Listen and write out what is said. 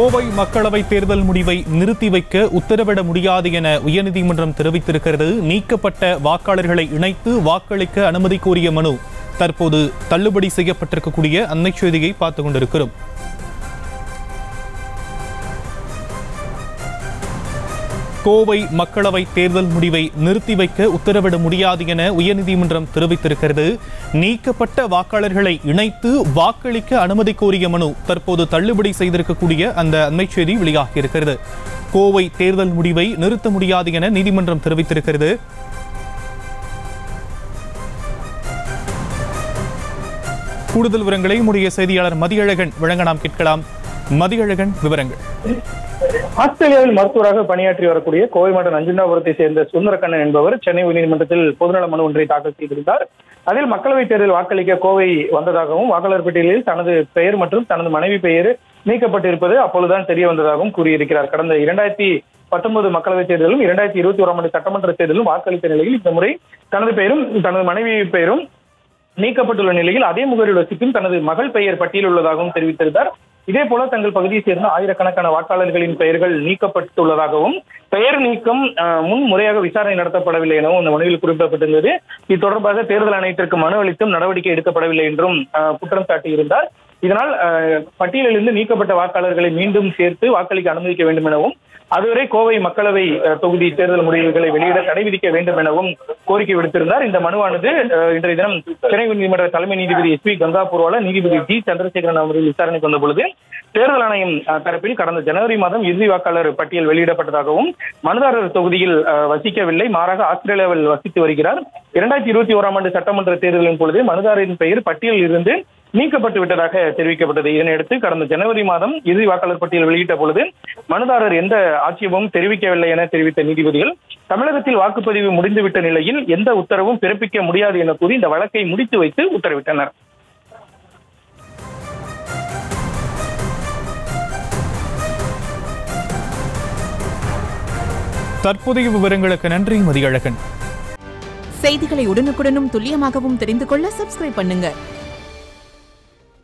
கோவை மக்களவை தேர்தல் முடிவை நிறுத்தி வைக்க உத்தரவிட முடியாது என உயர்நீதிமன்றம் தெரிவித்திருக்கிறது. நீக்கப்பட்ட வாக்காளர்களை இணைத்து வாக்களிக்க அனுமதி கோரிய மனு தற்போது தள்ளுபடி செய்யப்பட்டிருக்கக்கூடிய அண்மை செய்தியை பார்த்துக் கொண்டிருக்கிறோம். கோவை மக்களவை தேர்தல் முடிவை நிறுத்தி வைக்க உத்தரவிட முடியாது என உயர்நீதிமன்றம் தெரிவித்திருக்கிறது. நீக்கப்பட்ட வாக்காளர்களை இணைத்து வாக்களிக்க அனுமதி கோரிய மனு தற்போது தள்ளுபடி செய்திருக்கக்கூடிய அந்த அண்மை செய்தி வெளியாகியிருக்கிறது. கோவை தேர்தல் முடிவை நிறுத்த முடியாது என நீதிமன்றம் தெரிவித்திருக்கிறது. கூடுதல் விவரங்களை நம்முடைய செய்தியாளர் மதியழகன் வழங்க நாம் கேட்கலாம். மதியழகன், விவரங்கள். ஆஸ்திரேலியாவில் மருத்துவராக பணியாற்றி வரக்கூடிய கோவை மாவட்டம் நஞ்சுண்டாபுரத்தை சேர்ந்த சுந்தரக்கண்ணன் என்பவர் சென்னை உயர்நீதிமன்றத்தில் பொதுநல மனு ஒன்றை தாக்கல் செய்திருந்தார். அதில் மக்களவைத் தேர்தல் வாக்களிக்க கோவை வந்ததாகவும் வாக்காளர் பட்டியலில் தனது பெயர் மற்றும் தனது மனைவி பெயர் நீக்கப்பட்டிருப்பது அப்பொழுதுதான் தெரிய வந்ததாகவும் கூறியிருக்கிறார். கடந்த 2019 மக்களவைத் தேர்தலும் 2021 சட்டமன்ற தேர்தலும் வாக்களித்த நிலையில் இந்த முறை தனது பெயரும் தனது மனைவி பெயரும் நீக்கப்பட்டுள்ள நிலையில் அதே முகவரில் வசிக்கும் தனது மகள் பெயர் பட்டியல் உள்ளதாகவும் தெரிவித்திருந்தார். இதே போல தங்கள் பகுதியை சேர்ந்த ஆயிரக்கணக்கான வாக்காளர்களின் பெயர்கள் நீக்கப்பட்டுள்ளதாகவும் பெயர் நீக்கம் முன் முறையாக விசாரணை நடத்தப்படவில்லை எனவும் அந்த மனுவில் குறிப்பிடப்பட்டிருந்தது. இது தொடர்பாக தேர்தல் ஆணையத்திற்கு மனு அளித்தும் நடவடிக்கை எடுக்கப்படவில்லை என்றும் குற்றம் சாட்டியிருந்தார். இதனால் பட்டியலிலிருந்து நீக்கப்பட்ட வாக்காளர்களை மீண்டும் சேர்த்து வாக்களிக்க அனுமதிக்க வேண்டும் எனவும் அதுவரை கோவை மக்களவை தொகுதி தேர்தல் முடிவுகளை வெளியிட தடை விதிக்க வேண்டும் எனவும் கோரிக்கை விடுத்திருந்தார். இந்த மனுவானது இன்றைய தினம் சென்னை உயர்நீதிமன்ற தலைமை நீதிபதி SP கங்காபூர்வாலா நீதிபதி G சந்திரசேகரன் அவர்கள் விசாரணைக்கு வந்த பொழுது தேர்தல் ஆணையம் தரப்பில் கடந்த ஜனவரி மாதம் இறுதி வாக்காளர் பட்டியல் வெளியிடப்பட்டதாகவும் மனுதாரர் தொகுதியில் வசிக்கவில்லை, மாறாக ஆஸ்திரேலியாவில் வசித்து வருகிறார். 2021 சட்டமன்ற தேர்தலின் பொழுது மனுதாரரின் பெயர் பட்டியலில் இருந்து நீக்கப்பட்டு விட்டதாக தெரிவிக்கப்பட்டது. இதனையடுத்து கடந்த ஜனவரி மாதம் இறுதி வாக்காளர் பட்டியல் வெளியிட்ட பொழுது மனுதாரர் எந்த ஆட்சேபமும் தெரிவிக்கவில்லை என தெரிவித்த நீதிபதிகள் தமிழகத்தில் வாக்குப்பதிவு முடிந்துவிட்ட நிலையில் எந்த உத்தரவும் பிறப்பிக்க முடியாது என கூறி இந்த வழக்கை முடித்து வைத்து உத்தரவிட்டனர். தற்போதைய விவரங்களுக்கு நன்றி மதியழகன். செய்திகளை உடனுக்குடனும் துல்லியமாகவும் தெரிந்து கொள்ள சப்ஸ்கிரைப் பண்ணுங்க.